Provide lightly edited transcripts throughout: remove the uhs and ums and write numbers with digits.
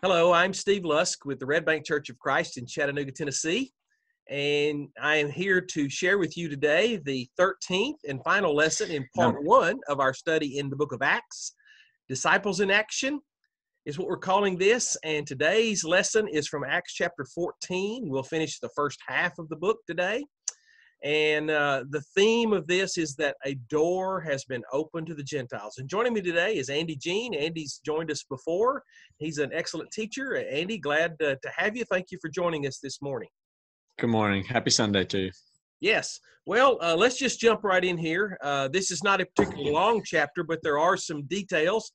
Hello, I'm Steve Lusk with the Red Bank Church of Christ in Chattanooga, Tennessee, and I am here to share with you today the 13th and final lesson in part 1 of our study in the book of Acts. Disciples in Action is what we're calling this, and today's lesson is from Acts chapter 14. We'll finish the first half of the book today, and the theme of this is that a door has been opened to the Gentiles. And joining me today is Andy Jean. Andy's joined us before. He's an excellent teacher. Andy, glad to have you. Thank you for joining us this morning. Good morning. Happy Sunday to you. Yes. Well, let's just jump right in here. This is not a particularly long chapter, but there are some details.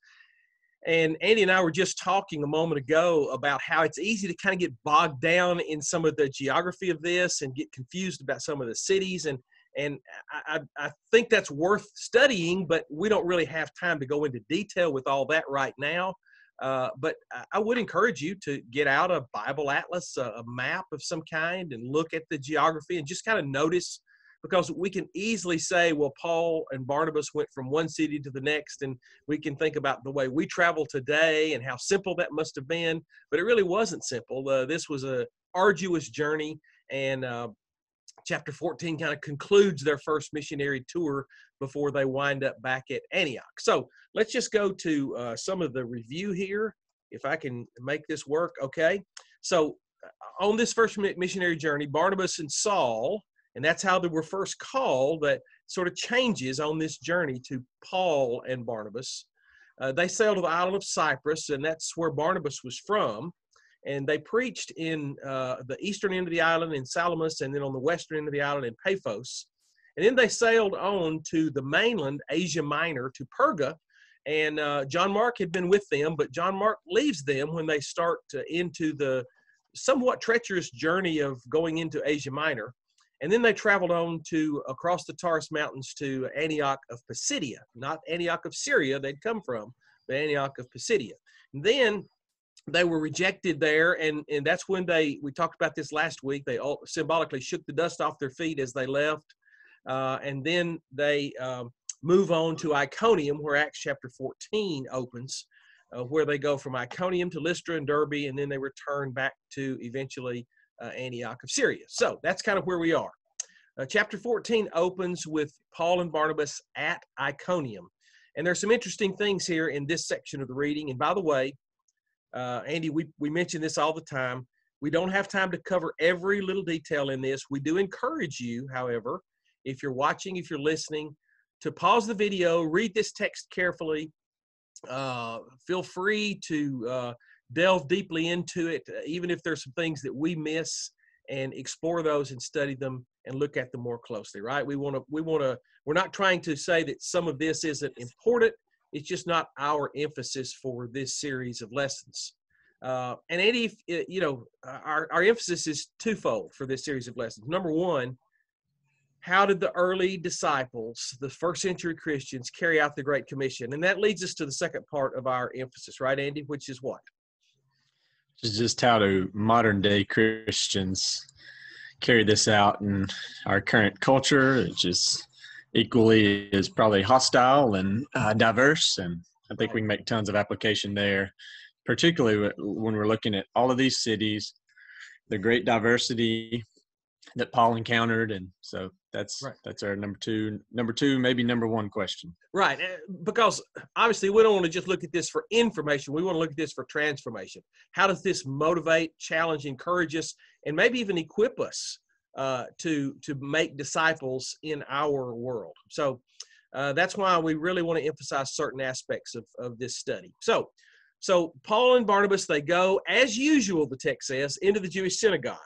And Andy and I were just talking a moment ago about how it's easy to kind of get bogged down in some of the geography of this and get confused about some of the cities. And I think that's worth studying, but we don't really have time to go into detail with all that right now. But I would encourage you to get out a Bible atlas, a map of some kind, and look at the geography and just kind of notice, because we can easily say, well, Paul and Barnabas went from one city to the next, and we can think about the way we travel today and how simple that must have been, but it really wasn't simple. This was an arduous journey, and chapter 14 kind of concludes their first missionary tour before they wind up back at Antioch. So let's just go to some of the review here, if I can make this work. Okay, so on this first missionary journey, Barnabas and Saul, and that's how they were first called, that sort of changes on this journey to Paul and Barnabas. They sailed to the island of Cyprus, and that's where Barnabas was from. And they preached in the eastern end of the island in Salamis, and then on the western end of the island in Paphos. And then they sailed on to the mainland, Asia Minor, to Perga. And John Mark had been with them, but John Mark leaves them when they start into the somewhat treacherous journey of going into Asia Minor. And then they traveled on to across the Taurus Mountains to Antioch of Pisidia, not Antioch of Syria they'd come from, but Antioch of Pisidia. And then they were rejected there, and that's when we talked about this last week, they all symbolically shook the dust off their feet as they left. And then they move on to Iconium, where Acts chapter 14 opens, where they go from Iconium to Lystra and Derbe, and then they return back to eventually Antioch of Syria. So that's kind of where we are. Chapter 14 opens with Paul and Barnabas at Iconium. And there's some interesting things here in this section of the reading. And by the way, Andy, we mention this all the time. We don't have time to cover every little detail in this. We do encourage you, however, if you're watching, if you're listening, to pause the video, read this text carefully. Feel free to delve deeply into it, even if there's some things that we miss, and explore those and study them and look at them more closely, right? We're not trying to say that some of this isn't important. It's just not our emphasis for this series of lessons. And Andy, our emphasis is twofold for this series of lessons. Number one, how did the early disciples, the first century Christians, carry out the Great Commission? And that leads us to the second part of our emphasis, right, Andy? Which is what? It's just how do modern day Christians carry this out in our current culture, which is equally is probably hostile and diverse. And I think we can make tons of application there, particularly when we're looking at all of these cities, the great diversity that Paul encountered. And so that's our number two, maybe number one question. Right. Because obviously we don't want to just look at this for information. We want to look at this for transformation. How does this motivate, challenge, encourage us, and maybe even equip us to make disciples in our world? So that's why we really want to emphasize certain aspects of this study. So Paul and Barnabas, they go, as usual, the text says, into the Jewish synagogue.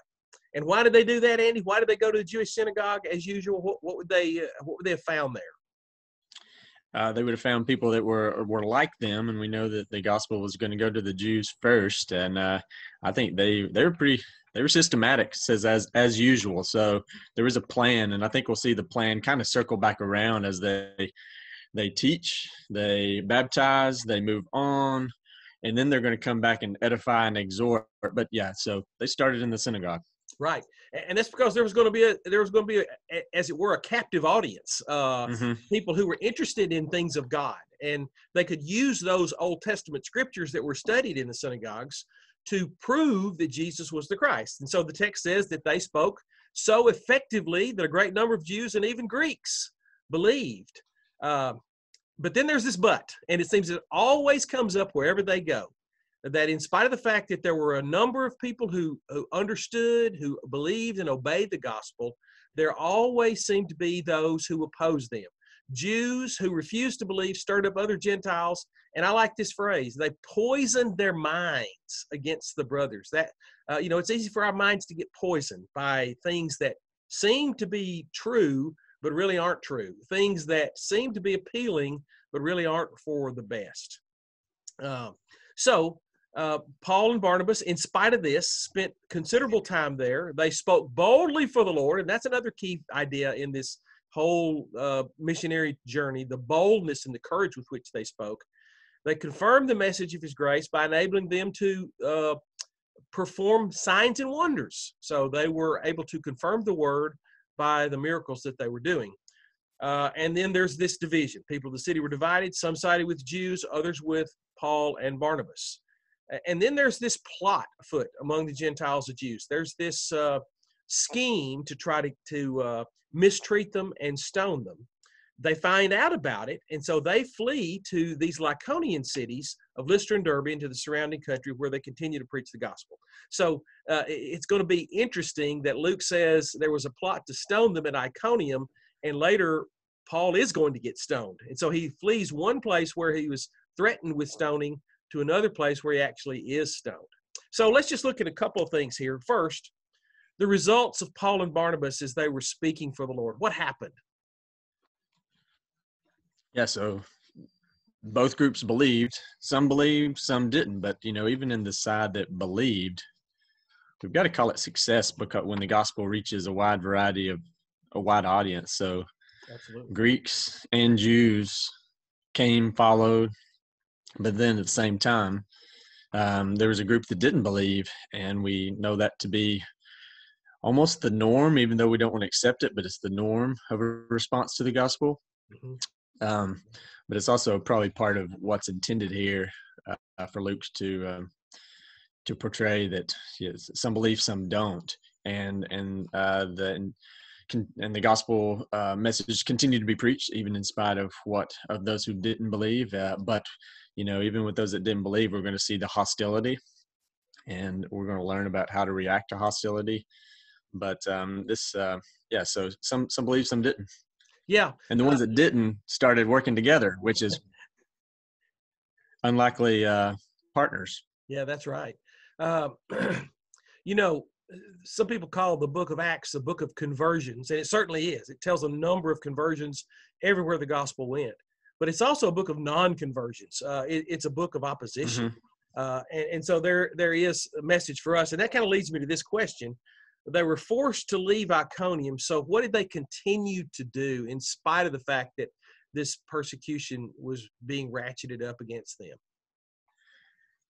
And why did they do that, Andy? Why did they go to the Jewish synagogue as usual? What would they have found there? They would have found people that were like them, and we know that the gospel was going to go to the Jews first. And I think they were systematic. It says as usual. So there was a plan, and I think we'll see the plan kind of circle back around as they teach, they baptize, they move on, and then they're going to come back and edify and exhort. But yeah, so they started in the synagogue. Right, and that's because there was going to be as it were, a captive audience, Mm-hmm. people who were interested in things of God, and they could use those Old Testament scriptures that were studied in the synagogues to prove that Jesus was the Christ. And so the text says that they spoke so effectively that a great number of Jews and even Greeks believed. But then there's this but, and it seems it always comes up wherever they go, that in spite of the fact that there were a number of people who understood, who believed and obeyed the gospel, there always seemed to be those who opposed them. Jews who refused to believe stirred up other Gentiles, and I like this phrase, they poisoned their minds against the brothers. That, it's easy for our minds to get poisoned by things that seem to be true, but really aren't true. Things that seem to be appealing, but really aren't for the best. So Paul and Barnabas, in spite of this, spent considerable time there. They spoke boldly for the Lord, and that's another key idea in this whole missionary journey, the boldness and the courage with which they spoke. They confirmed the message of his grace by enabling them to perform signs and wonders. So they were able to confirm the word by the miracles that they were doing. And then there's this division. People of the city were divided. Some sided with Jews, others with Paul and Barnabas. And then there's this plot afoot among the Gentiles and Jews. There's this scheme to try to mistreat them and stone them. They find out about it, and so they flee to these Lycaonian cities of Lystra and Derbe into the surrounding country, where they continue to preach the gospel. So it's going to be interesting that Luke says there was a plot to stone them at Iconium, and later Paul is going to get stoned. And so he flees one place where he was threatened with stoning to another place where he actually is stoned. So let's just look at a couple of things here. First, the results of Paul and Barnabas as they were speaking for the Lord. What happened? Yeah, so both groups believed. Some didn't. But, even in the side that believed, we've got to call it success, because when the gospel reaches a wide audience. So Absolutely. Greeks and Jews came, followed, but then at the same time, there was a group that didn't believe, and we know that to be almost the norm, even though we don't want to accept it, but it's the norm of a response to the gospel. Mm-hmm. But it's also probably part of what's intended here for Luke to portray that yes, some believe, some don't, and the gospel message continued to be preached even in spite of those who didn't believe. But even with those that didn't believe, we're going to see the hostility, and we're going to learn about how to react to hostility. But so some believed, some didn't. Yeah. And the ones that didn't started working together, which is unlikely partners. Yeah, that's right. Some people call the book of Acts the book of conversions, and it certainly is. It tells a number of conversions everywhere the gospel went. But it's also a book of non-conversions. It's a book of opposition. Mm-hmm. And so there is a message for us. And that kind of leads me to this question. They were forced to leave Iconium. So what did they continue to do in spite of the fact that this persecution was being ratcheted up against them?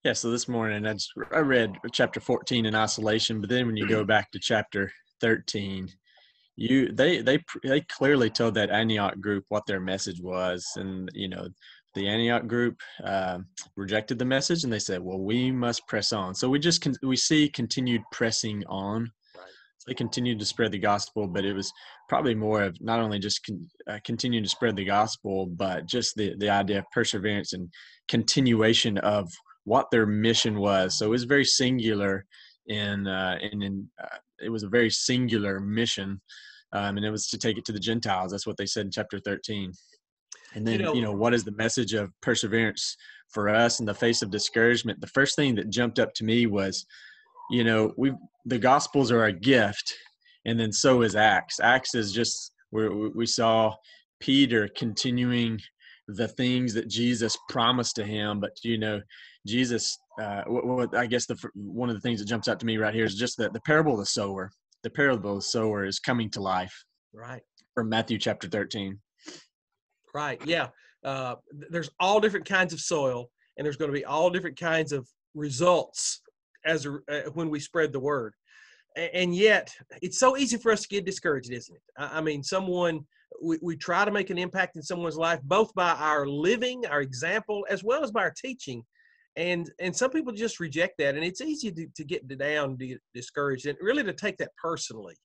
Yeah, so this morning I read chapter 14 in isolation, but then when you go back to chapter 13, they clearly told that Antioch group what their message was, and the Antioch group rejected the message, and they said, "Well, we must press on." So we see continued pressing on. Right. So they continued to spread the gospel, but it was probably more of not only just continuing to spread the gospel, but just the idea of perseverance and continuation of what their mission was. So it was very singular, it was a very singular mission, and it was to take it to the Gentiles. That's what they said in chapter 13. And then, what is the message of perseverance for us in the face of discouragement? The first thing that jumped up to me was, the Gospels are a gift, and then so is Acts. Acts is just where we saw Peter continuing the things that Jesus promised to him. But, Jesus, I guess one of the things that jumps out to me right here is just the parable of the sower. The parable of the sower is coming to life. Right. From Matthew chapter 13. Right. Yeah. There's all different kinds of soil, and there's going to be all different kinds of results when we spread the word. And yet it's so easy for us to get discouraged, isn't it? I mean, we try to make an impact in someone's life, both by our living, our example, as well as by our teaching. And some people just reject that. And it's easy to get down, to get discouraged, and really to take that personally.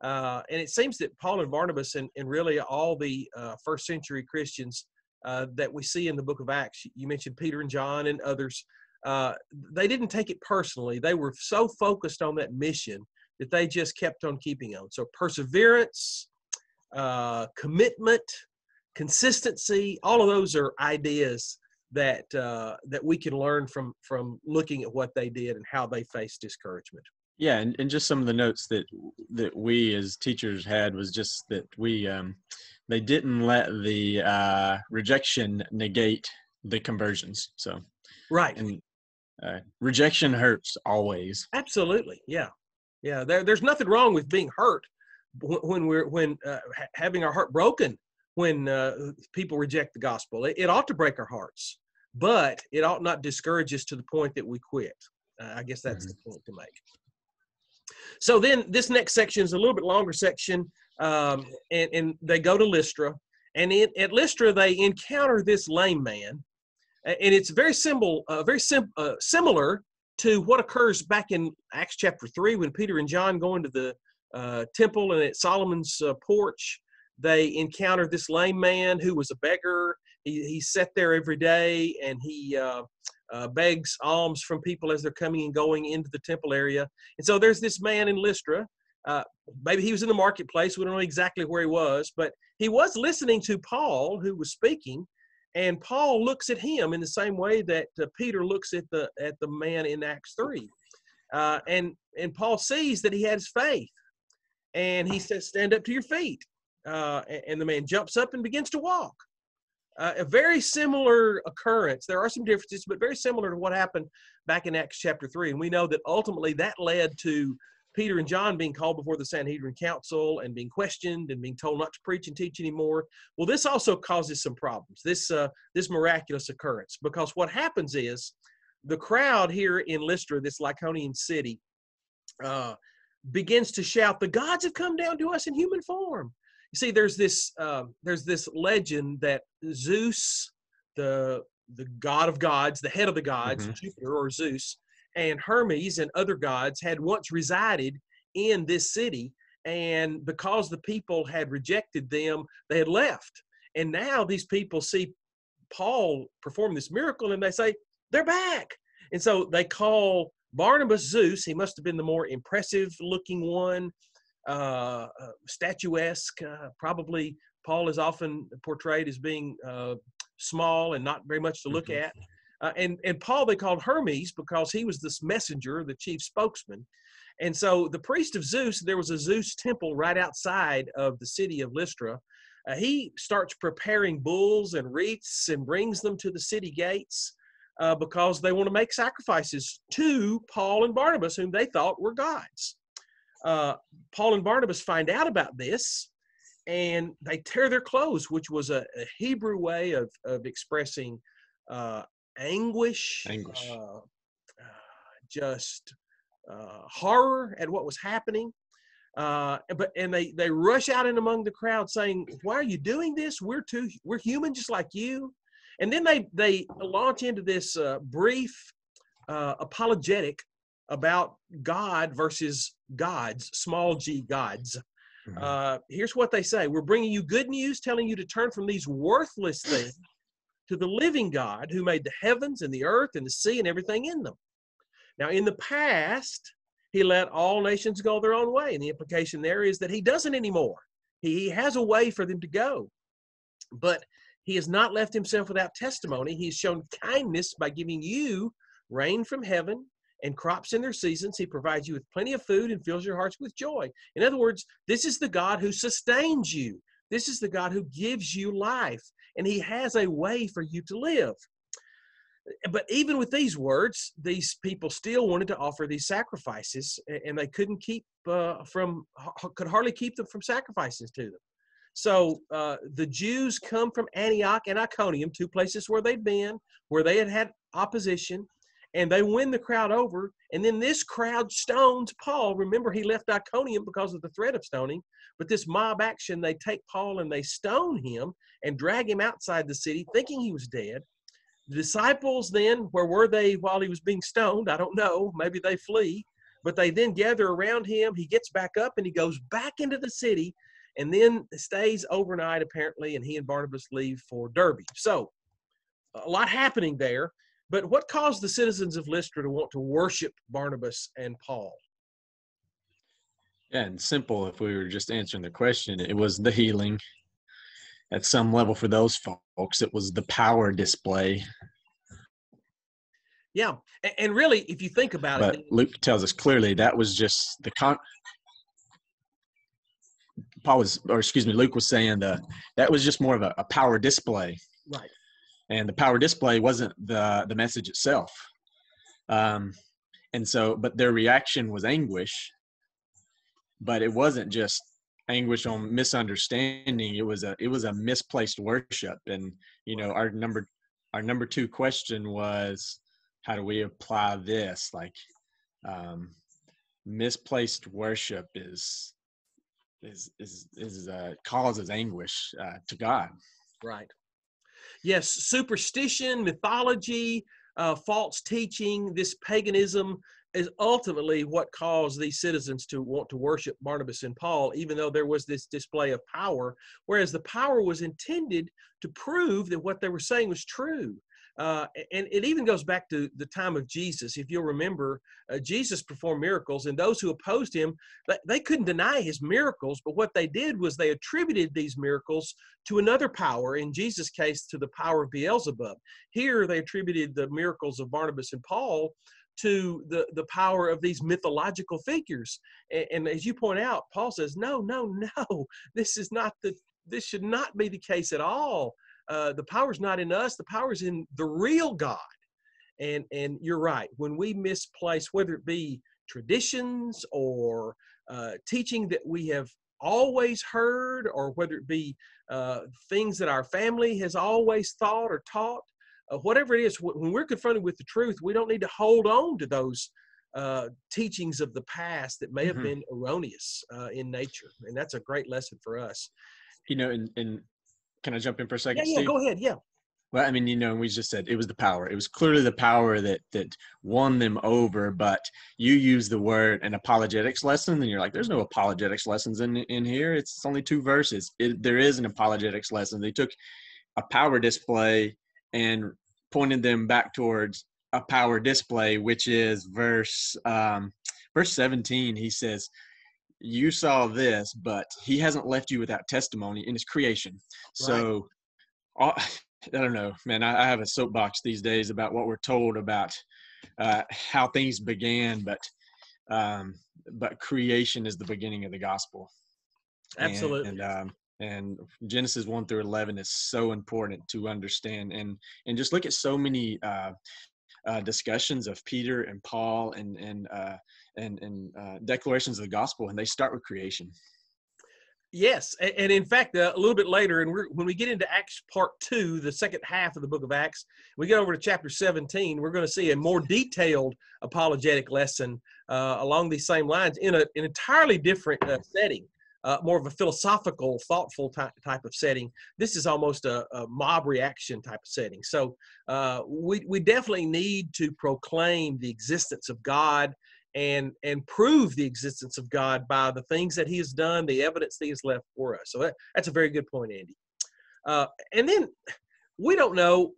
And it seems that Paul and Barnabas and really all the first century Christians that we see in the book of Acts, you mentioned Peter and John and others, they didn't take it personally. They were so focused on that mission that they just kept on keeping on. So perseverance, commitment, consistency, all of those are ideas that we can learn from looking at what they did and how they faced discouragement. Yeah, and just some of the notes that we as teachers had was just that they didn't let the rejection negate the conversions. So right, and rejection hurts always. Absolutely, yeah. There's nothing wrong with being hurt when we're having our heart broken when people reject the gospel. It ought to break our hearts, but it ought not discourage us to the point that we quit. I guess that's the point to make. So then this next section is a little bit longer section, and they go to Lystra. And at Lystra, they encounter this lame man. And it's very similar to what occurs back in Acts chapter 3 when Peter and John go into the temple, and at Solomon's porch, they encounter this lame man who was a beggar. He sat there every day, and he begs alms from people as they're coming and going into the temple area. And so there's this man in Lystra. Maybe he was in the marketplace. We don't know exactly where he was, but he was listening to Paul, who was speaking. And Paul looks at him in the same way that Peter looks at the man in Acts 3. And Paul sees that he has faith. And he says, "Stand up to your feet." And the man jumps up and begins to walk. A very similar occurrence. There are some differences, but very similar to what happened back in Acts chapter 3. And we know that ultimately that led to Peter and John being called before the Sanhedrin Council and being questioned and being told not to preach and teach anymore. Well, this also causes some problems, this miraculous occurrence, because what happens is the crowd here in Lystra, this Lycaonian city, begins to shout, "The gods have come down to us in human form." You see, there's this legend that Zeus, the god of gods, the head of the gods, Jupiter or Zeus, and Hermes and other gods had once resided in this city, and because the people had rejected them, they had left. And now these people see Paul perform this miracle, and they say, "They're back." And so they call Barnabas Zeus. He must have been the more impressive looking one, statuesque. Probably Paul is often portrayed as being small and not very much to look at. And Paul they called Hermes because he was this messenger, the chief spokesman. And so the priest of Zeus, there was a Zeus temple right outside of the city of Lystra. He starts preparing bulls and wreaths and brings them to the city gates because they want to make sacrifices to Paul and Barnabas, whom they thought were gods. Paul and Barnabas find out about this, and they tear their clothes, which was a Hebrew way of expressing anguish. Just horror at what was happening. But they rush out in among the crowd saying, "Why are you doing this? We're human just like you." And then they launch into this brief apologetic about God versus gods, small g gods. Here's what they say: "We're bringing you good news, telling you to turn from these worthless things to the living God who made the heavens and the earth and the sea and everything in them. Now, in the past, he let all nations go their own way." And the implication there is that he doesn't anymore. He has a way for them to go. But he has not left himself without testimony. He's shown kindness by giving you rain from heaven and crops in their seasons. He provides you with plenty of food and fills your hearts with joy. In other words, this is the God who sustains you. This is the God who gives you life. And he has a way for you to live. But even with these words, these people still wanted to offer these sacrifices, and they could hardly keep them from sacrificing to them. So the Jews come from Antioch and Iconium, two places where they'd been, where they had opposition, and they win the crowd over. And then this crowd stones Paul. Remember, he left Iconium because of the threat of stoning. But this mob action, they take Paul and they stone him and drag him outside the city, thinking he was dead. The disciples then, where were they while he was being stoned? I don't know. Maybe they flee. But they then gather around him. He gets back up and he goes back into the city and then stays overnight, apparently, and he and Barnabas leave for Derbe. So a lot happening there. But what caused the citizens of Lystra to want to worship Barnabas and Paul? Yeah, and simple, if we were just answering the question, it was the healing. At some level for those folks, it was the power display. Yeah, and really, if you think about it. But Luke tells us clearly that was just Luke was saying that was just more of a power display. Right. And the power display wasn't the message itself. And so, but their reaction was anguish, but it wasn't just anguish on misunderstanding. It was a misplaced worship. And, our number two question was, how do we apply this? Like, misplaced worship causes anguish to God. Right. Yes, superstition, mythology, false teaching, this paganism is ultimately what caused these citizens to want to worship Barnabas and Paul, even though there was this display of power, whereas the power was intended to prove that what they were saying was true. And it even goes back to the time of Jesus. If you'll remember, Jesus performed miracles, and those who opposed him, they couldn't deny his miracles, but what they did was they attributed these miracles to another power, in Jesus' case, to the power of Beelzebub. Here, they attributed the miracles of Barnabas and Paul to the power of these mythological figures. And as you point out, Paul says, no, this should not be the case at all. The power's not in us. The power's in the real God. And you're right. When we misplace, whether it be traditions or teaching that we have always heard, or whether it be things that our family has always thought or taught, whatever it is, when we're confronted with the truth, we don't need to hold on to those teachings of the past that may have been erroneous in nature. And that's a great lesson for us. And can I jump in for a second, Yeah, Steve? go ahead, yeah. Well, I mean, we just said it was the power. It was clearly the power that won them over, but you use the word an apologetics lesson, and you're like, there's no apologetics lessons in here. It's only 2 verses. There is an apologetics lesson. They took a power display and pointed them back towards a power display, which is verse 17. He says, you saw this, but he hasn't left you without testimony in his creation. So I don't know, man, I have a soapbox these days about what we're told about how things began, but creation is the beginning of the gospel. Absolutely. And Genesis 1 through 11 is so important to understand, and just look at so many discussions of Peter and Paul and declarations of the gospel, and they start with creation. Yes, and in fact, a little bit later, and when we get into Acts part 2, the second half of the book of Acts, we get over to chapter 17, we're going to see a more detailed apologetic lesson along these same lines in an entirely different setting. More of a philosophical, thoughtful type of setting. This is almost a mob reaction type of setting. So we definitely need to proclaim the existence of God and prove the existence of God by the things that he has done, the evidence that he has left for us. So that's a very good point, Andy. And then we don't know,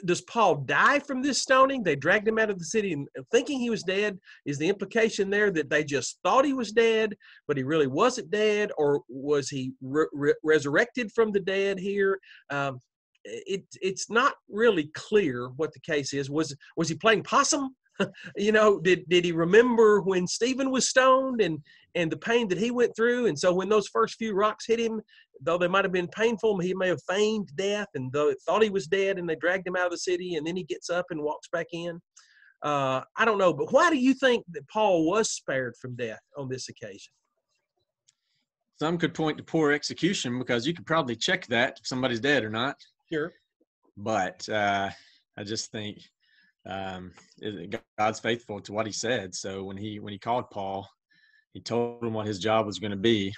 does Paul die from this stoning? They dragged him out of the city and thinking he was dead. Is the implication there that they just thought he was dead, but he really wasn't dead? Or was he resurrected from the dead here? It's not really clear what the case is. Was he playing possum? Did he remember when Stephen was stoned and the pain that he went through? And so when those first few rocks hit him, though they might have been painful, he may have feigned death, and though it thought he was dead, and they dragged him out of the city, and then he gets up and walks back in. I don't know, but why do you think that Paul was spared from death on this occasion? Some could point to poor execution, because you could probably check that if somebody's dead or not. Sure. But I just think God's faithful to what he said. So when he called Paul, he told him what his job was going to be.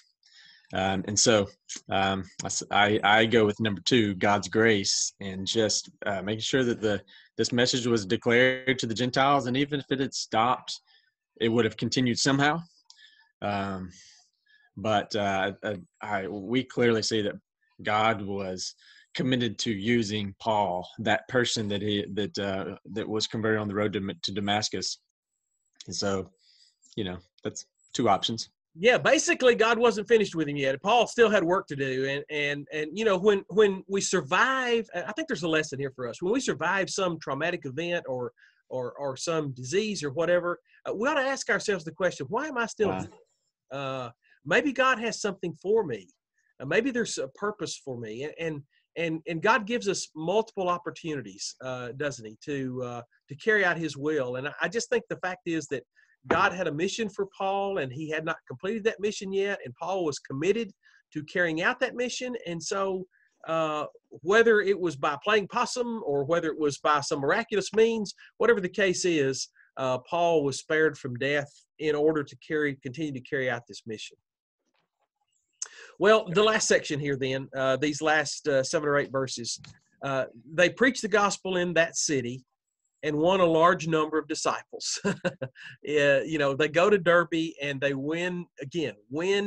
And so I go with number 2, God's grace, and just making sure that this message was declared to the Gentiles, and even if it had stopped, it would have continued somehow. But we clearly see that God was committed to using Paul, that person that was converted on the road to Damascus. And so, that's 2 options. Yeah, basically God wasn't finished with him yet. Paul still had work to do. And when we survive, I think there's a lesson here for us. When we survive some traumatic event or some disease or whatever, we ought to ask ourselves the question, why am I still here? Maybe God has something for me. Maybe there's a purpose for me. And God gives us multiple opportunities, doesn't he, to carry out his will. And I just think the fact is that God had a mission for Paul, and he had not completed that mission yet, and Paul was committed to carrying out that mission. And so whether it was by playing possum or whether it was by some miraculous means, whatever the case is, Paul was spared from death in order to continue to carry out this mission. Well, the last section here then, these last 7 or 8 verses, they preached the gospel in that city and won a large number of disciples. They go to Derbe and they win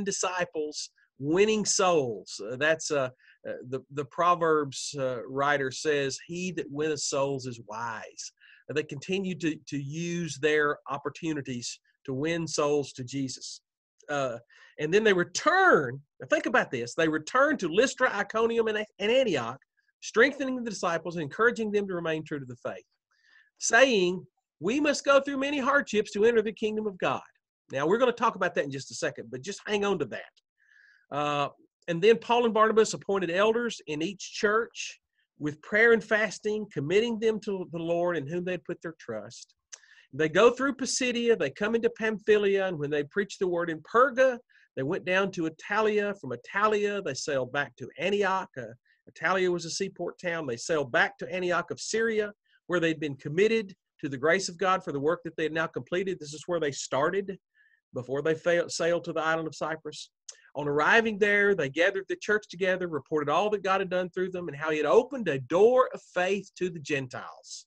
disciples, winning souls. That's the Proverbs writer says, he that winneth souls is wise. They continue to use their opportunities to win souls to Jesus. And then they return, think about this, they return to Lystra, Iconium, and Antioch, strengthening the disciples and encouraging them to remain true to the faith, saying, we must go through many hardships to enter the kingdom of God. Now, we're going to talk about that in just a second, but just hang on to that. And then Paul and Barnabas appointed elders in each church with prayer and fasting, committing them to the Lord in whom they'd put their trust. They go through Pisidia, they come into Pamphylia, and when they preached the word in Perga, they went down to Italia. From Italia, they sailed back to Antioch. Italia was a seaport town. They sailed back to Antioch of Syria, where they'd been committed to the grace of God for the work that they had now completed. This is where they started before they sailed to the island of Cyprus. On arriving there, they gathered the church together, reported all that God had done through them and how he had opened a door of faith to the Gentiles.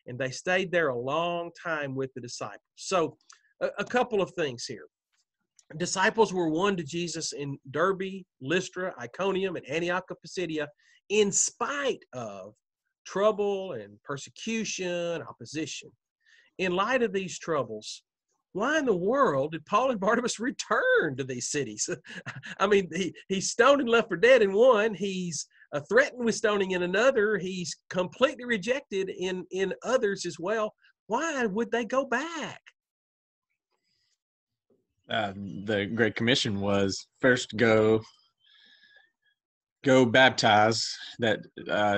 And they stayed there a long time with the disciples. So a couple of things here. Disciples were won to Jesus in Derbe, Lystra, Iconium, and Antioch of Pisidia in spite of trouble and persecution, opposition. In light of these troubles, why in the world did Paul and Barnabas return to these cities? I mean, he's stoned and left for dead in one. He's threatened with stoning in another. He's completely rejected in others as well. Why would they go back? The Great Commission was first go baptize, that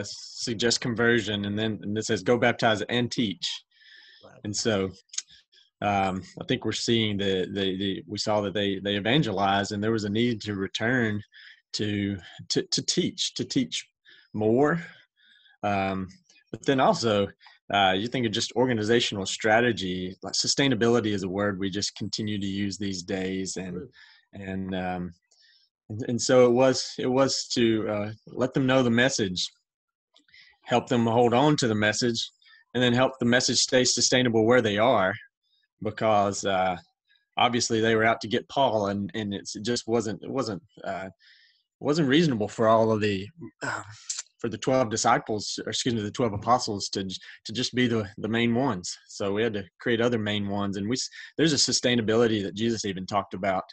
suggests conversion, and it says go baptize and teach. Wow. And so I think we're seeing we saw that they evangelized, and there was a need to return to teach more. But then also you think of just organizational strategy, like sustainability is a word we just continue to use these days, and so it was to let them know the message, help them hold on to the message, and then help the message stay sustainable where they are, because obviously they were out to get Paul, and it just wasn't reasonable for all of for the 12 disciples, or excuse me, the 12 apostles to just be the main ones. So we had to create other main ones, and there's a sustainability that Jesus even talked about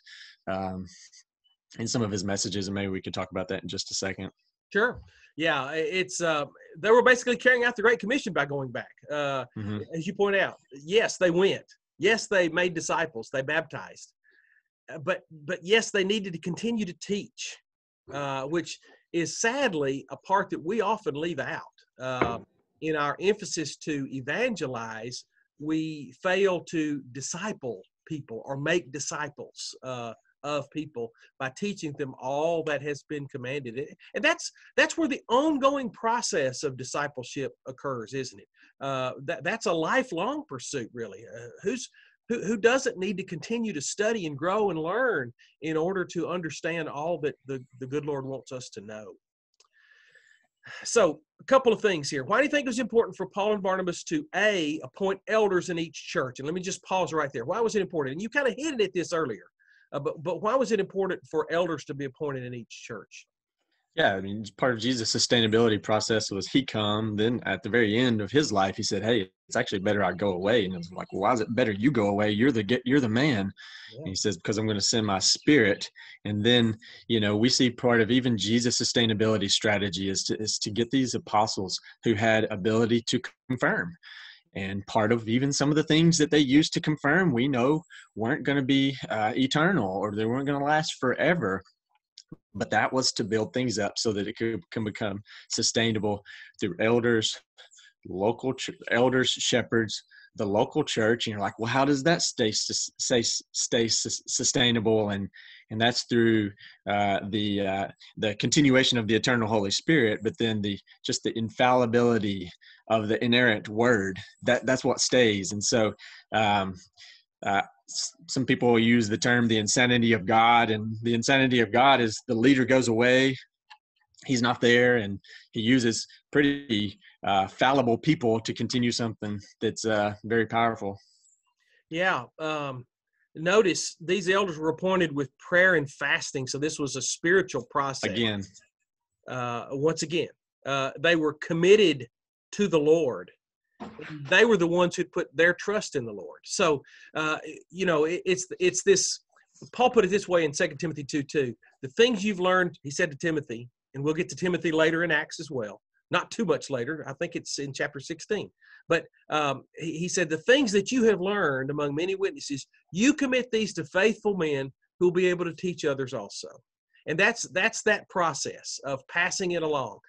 in some of his messages, and maybe we could talk about that in just a second. Sure. Yeah, it's they were basically carrying out the Great Commission by going back. As you point out, yes, they went. Yes, they made disciples. They baptized. But yes, they needed to continue to teach, which is sadly a part that we often leave out. In our emphasis to evangelize, we fail to disciple people or make disciples of people by teaching them all that has been commanded. And that's where the ongoing process of discipleship occurs, isn't it? That's a lifelong pursuit, really. Who doesn't need to continue to study and grow and learn in order to understand all that the good Lord wants us to know? So a couple of things here. Why do you think it was important for Paul and Barnabas to, appoint elders in each church? And let me just pause right there. Why was it important? And you kind of hinted at this earlier, but why was it important for elders to be appointed in each church? Yeah, I mean, part of Jesus' sustainability process was he come. Then at the very end of his life, he said, "Hey, it's actually better I go away." And I was like, "Well, why is it better you go away? You're the man." Yeah. And he says, "Because I'm going to send my Spirit." And then, we see part of even Jesus' sustainability strategy is to get these apostles who had ability to confirm. And part of even some of the things that they used to confirm, we know weren't going to be eternal, or they weren't going to last forever. But that was to build things up so that it can become sustainable through elders, elders, shepherds, the local church. And you're like, well, how does that stay sustainable? And that's through the continuation of the eternal Holy Spirit, but then the infallibility of the inerrant Word. That's what stays. And so some people use the term the insanity of God, and the insanity of God is the leader goes away, he's not there, and he uses pretty fallible people to continue something that's very powerful. Yeah. Notice these elders were appointed with prayer and fasting, so this was a spiritual process. Again. Once again, they were committed to the Lord. They were the ones who put their trust in the Lord. So, it's this. Paul put it this way in 2 Timothy 2:2. The things you've learned, he said to Timothy, and we'll get to Timothy later in Acts as well. Not too much later. I think it's in chapter 16. But he said, the things that you have learned among many witnesses, you commit these to faithful men who will be able to teach others also. And that's that process of passing it along.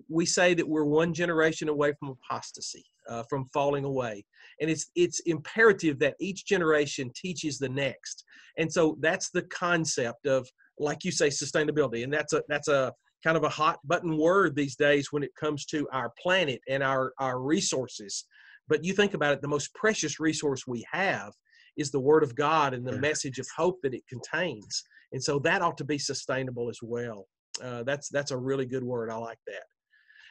We say that we're one generation away from apostasy, from falling away. And it's imperative that each generation teaches the next. And so that's the concept of, like you say, sustainability. And that's a kind of a hot button word these days when it comes to our planet and our resources. But you think about it, the most precious resource we have is the Word of God and the message of hope that it contains. And so that ought to be sustainable as well. That's a really good word. I like that.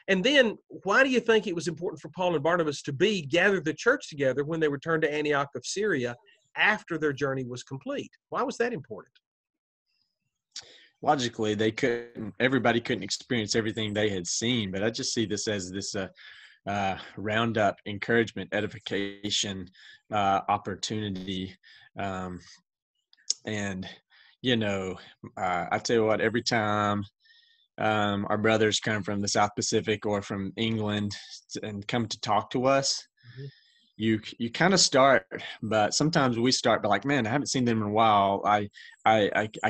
And then why do you think it was important for Paul and Barnabas to gather the church together when they returned to Antioch of Syria after their journey was complete? Why was that important? Logically, everybody couldn't experience everything they had seen, but I just see this as this roundup, encouragement, edification, opportunity. And, I tell you what, every time our brothers come from the South Pacific or from England and come to talk to us, mm-hmm. you kind of start, but sometimes we start by like, man, I haven't seen them in a while. I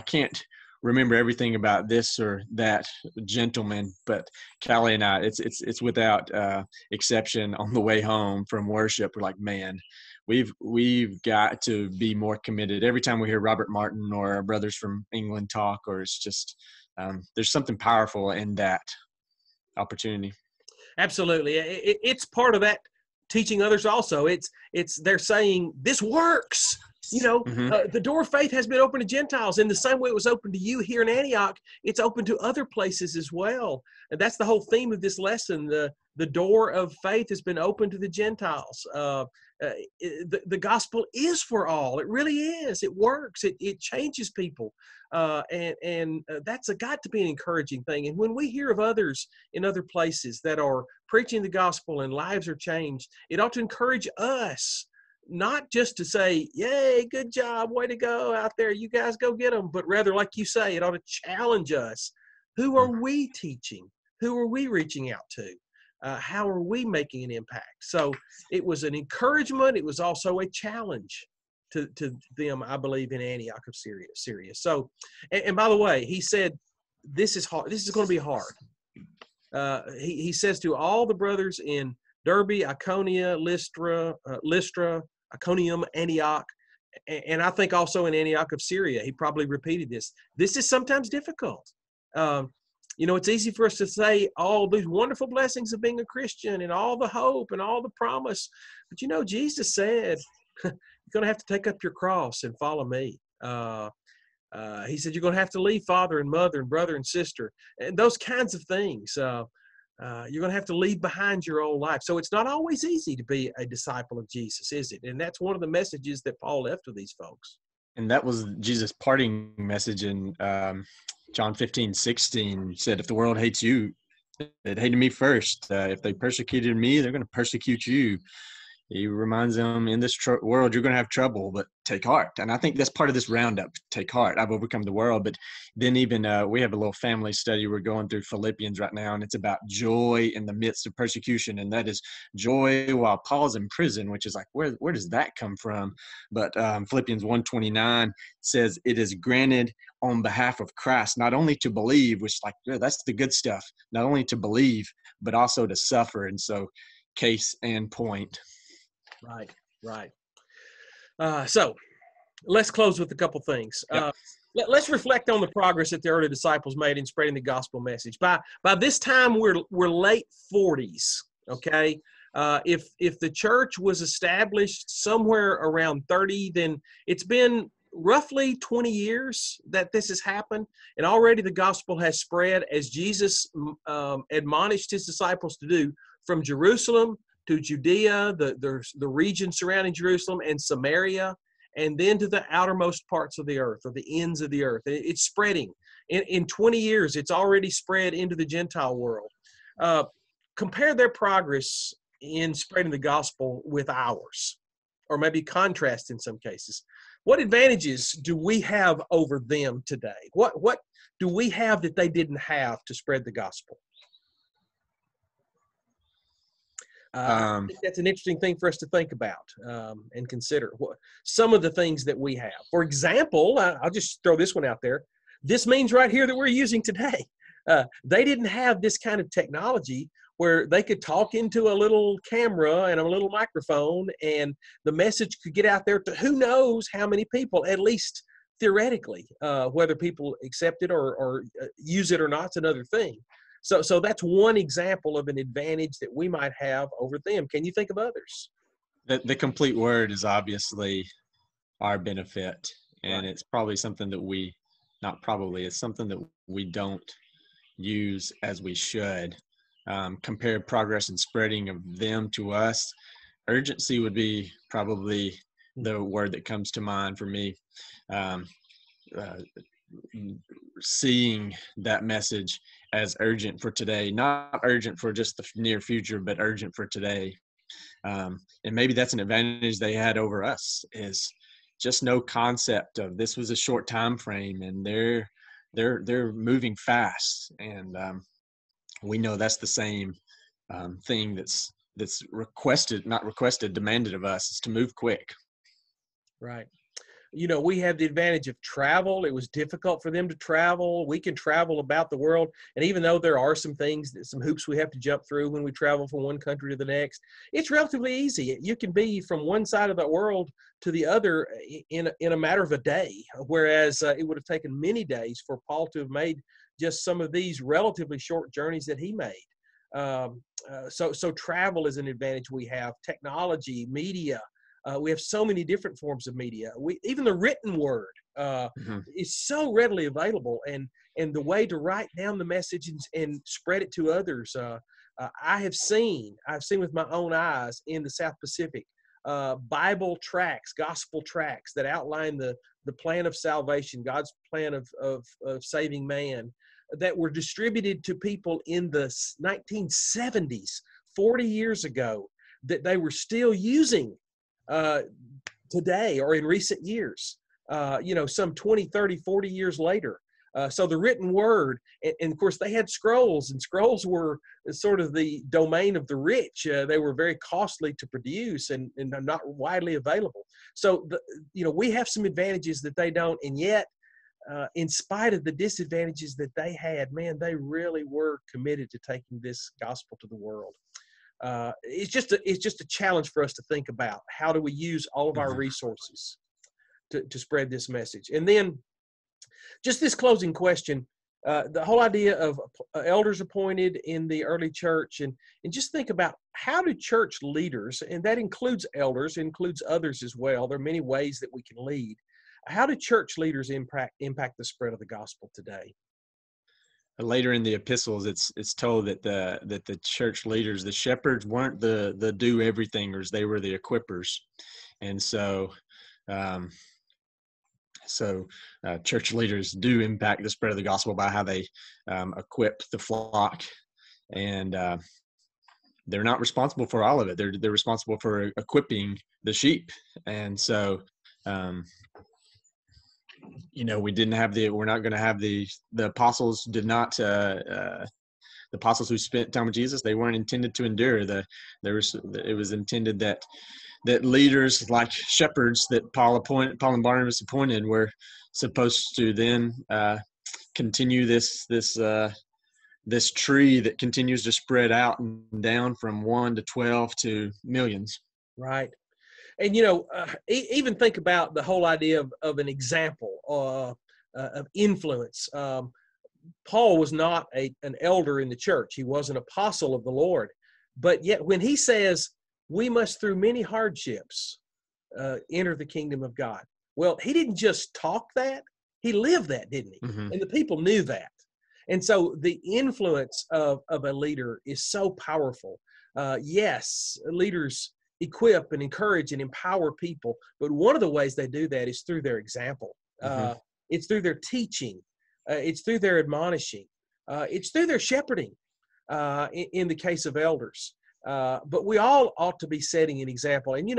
can't remember everything about this or that gentleman, but Callie and I, it's without exception on the way home from worship, we're like, man, we've got to be more committed. Every time we hear Robert Martin or our brothers from England talk, or it's just there's something powerful in that opportunity. Absolutely. It's part of that teaching others also. They're saying this works. The door of faith has been open to Gentiles in the same way it was open to you here in Antioch. It's open to other places as well. And that's the whole theme of this lesson. The door of faith has been open to the Gentiles. The gospel is for all. It really is. It works. It changes people. And that's got to be an encouraging thing. And when we hear of others in other places that are preaching the gospel and lives are changed, it ought to encourage us. Not just to say, yay, good job, way to go out there, you guys go get them, but rather, like you say, it ought to challenge us. Who are we teaching? Who are we reaching out to? How are we making an impact? So it was an encouragement. It was also a challenge to them, I believe, in Antioch of Syria. So, and by the way, he said, this is hard. This is going to be hard. He says to all the brothers in Derbe, Iconium, Antioch, And I think also in Antioch of Syria, he probably repeated this. This is sometimes difficult. It's easy for us to say all these wonderful blessings of being a Christian and all the hope and all the promise. But Jesus said, you're going to have to take up your cross and follow me. He said, you're going to have to leave father and mother and brother and sister and those kinds of things. You're going to have to leave behind your old life. So it's not always easy to be a disciple of Jesus, is it? And that's one of the messages that Paul left with these folks. And that was Jesus' parting message in John 15:16. Said, if the world hates you, it hated me first. If they persecuted me, they're going to persecute you. He reminds them, in this world, you're going to have trouble, but take heart. And I think that's part of this roundup, take heart. I've overcome the world. But then even we have a little family study. We're going through Philippians right now, and it's about joy in the midst of persecution. And that is joy while Paul's in prison, which is like, where does that come from? But Philippians 1:29 says, it is granted on behalf of Christ, not only to believe, which that's the good stuff, not only to believe, but also to suffer. And so case and point. Right. So let's close with a couple things. Yep. Let's reflect on the progress that the early disciples made in spreading the gospel message. By this time, we're late 40s. Okay, if the church was established somewhere around 30, then it's been roughly 20 years that this has happened, and already the gospel has spread as Jesus admonished his disciples to do, from Jerusalem to Judea, the region surrounding Jerusalem, and Samaria, and then to the outermost parts of the earth, or the ends of the earth. It's spreading. In 20 years, it's already spread into the Gentile world. Compare their progress in spreading the gospel with ours, or maybe contrast in some cases. What advantages do we have over them today? What do we have that they didn't have to spread the gospel? I think that's an interesting thing for us to think about and consider. Some of the things that we have. For example, I'll just throw this one out there. This means right here that we're using today. They didn't have this kind of technology where they could talk into a little camera and a little microphone, and the message could get out there to who knows how many people, at least theoretically. Whether people accept it or use it or not is another thing. So that's one example of an advantage that we might have over them. Can you think of others? The complete word is obviously our benefit, and Right. it's probably something that it's something that we don't use as we should. Compare progress and spreading of them to us. Urgency would be probably the word that comes to mind for me. Seeing that message as urgent for today, not urgent for just the near future, but urgent for today. And maybe that's an advantage they had over us, is just no concept of this was a short time frame, and they're moving fast. And we know that's the same thing that's demanded of us, is to move quick. Right. We have the advantage of travel. It was difficult for them to travel. We can travel about the world. And even though there are some hoops we have to jump through when we travel from one country to the next, it's relatively easy. You can be from one side of the world to the other in a matter of a day, whereas it would have taken many days for Paul to have made just some of these relatively short journeys that he made. So travel is an advantage we have. Technology, media. We have so many different forms of media. Even the written word is so readily available, and the way to write down the message and spread it to others. I've seen with my own eyes in the South Pacific Bible tracts, gospel tracts that outline the plan of salvation, God's plan of saving man, that were distributed to people in the 1970s, 40 years ago, that they were still using today or in recent years, some 20, 30, 40 years later. So the written word, and of course they had scrolls, and scrolls were sort of the domain of the rich. They were very costly to produce and not widely available. So, we have some advantages that they don't, and yet, in spite of the disadvantages that they had, man, they really were committed to taking this gospel to the world. It's just a challenge for us to think about. How do we use all of our resources? to spread this message. And then just this closing question, the whole idea of elders appointed in the early church, and just think about how do church leaders, and that includes elders, includes others as well. There are many ways that we can lead. How do church leaders impact the spread of the gospel today? Later in the epistles, it's told that the church leaders, the shepherds, weren't the do everythingers; they were the equippers, and so church leaders do impact the spread of the gospel by how they equip the flock, and they're not responsible for all of it. They're responsible for equipping the sheep, and so. We're not going to have the apostles did not, the apostles who spent time with Jesus, they weren't intended to endure. It was intended that leaders like shepherds that Paul and Barnabas appointed were supposed to then continue this tree that continues to spread out and down from 1 to 12 to millions. Right. And, even think about the whole idea of an example of influence. Paul was not an elder in the church. He was an apostle of the Lord. But yet when he says, we must through many hardships enter the kingdom of God. Well, he didn't just talk that. He lived that, didn't he? Mm-hmm. And the people knew that. And so the influence of a leader is so powerful. Yes, leaders equip and encourage and empower people. But one of the ways they do that is through their example. Mm-hmm. It's through their teaching. It's through their admonishing. It's through their shepherding in the case of elders. But we all ought to be setting an example. And,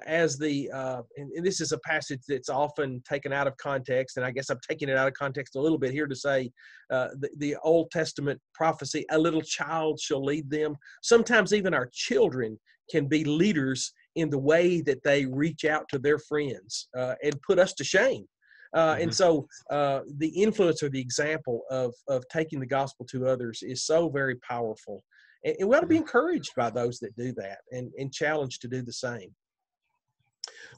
as and this is a passage that's often taken out of context, and I guess I'm taking it out of context a little bit here to say the Old Testament prophecy, a little child shall lead them. Sometimes even our children can be leaders in the way that they reach out to their friends and put us to shame. And so the influence or the example of taking the gospel to others is so very powerful. And we ought to be encouraged by those that do that and challenged to do the same.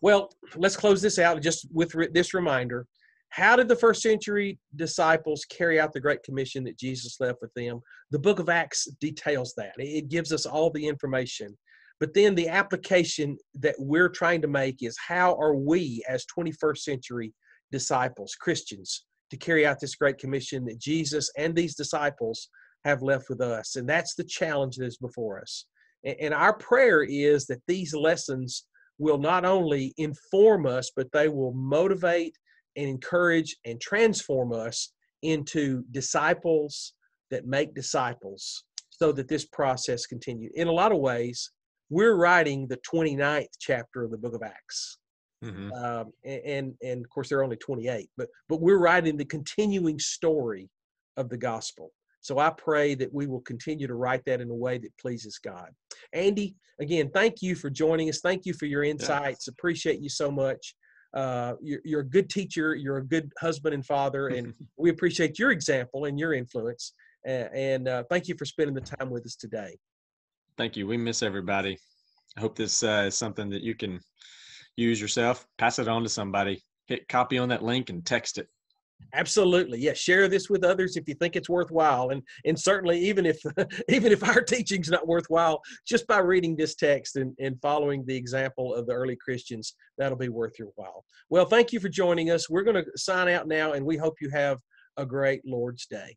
Well, let's close this out just with this reminder. How did the first century disciples carry out the Great Commission that Jesus left with them? The book of Acts details that. It gives us all the information. But then the application that we're trying to make is how are we as 21st century disciples, Christians, to carry out this Great Commission that Jesus and these disciples have left with us? And that's the challenge that is before us. And our prayer is that these lessons will not only inform us, but they will motivate and encourage and transform us into disciples that make disciples so that this process continues. In a lot of ways, we're writing the 29th chapter of the book of Acts. Mm-hmm. And of course, there are only 28, but we're writing the continuing story of the gospel. So I pray that we will continue to write that in a way that pleases God. Andy, again, thank you for joining us. Thank you for your insights. Appreciate you so much. You're a good teacher. You're a good husband and father, and we appreciate your example and your influence. And thank you for spending the time with us today. Thank you. We miss everybody. I hope this is something that you can use yourself. Pass it on to somebody. Hit copy on that link and text it. Absolutely. Yes. Share this with others if you think it's worthwhile. And certainly even if our teaching's not worthwhile, just by reading this text and following the example of the early Christians, that'll be worth your while. Well, thank you for joining us. We're going to sign out now, and we hope you have a great Lord's Day.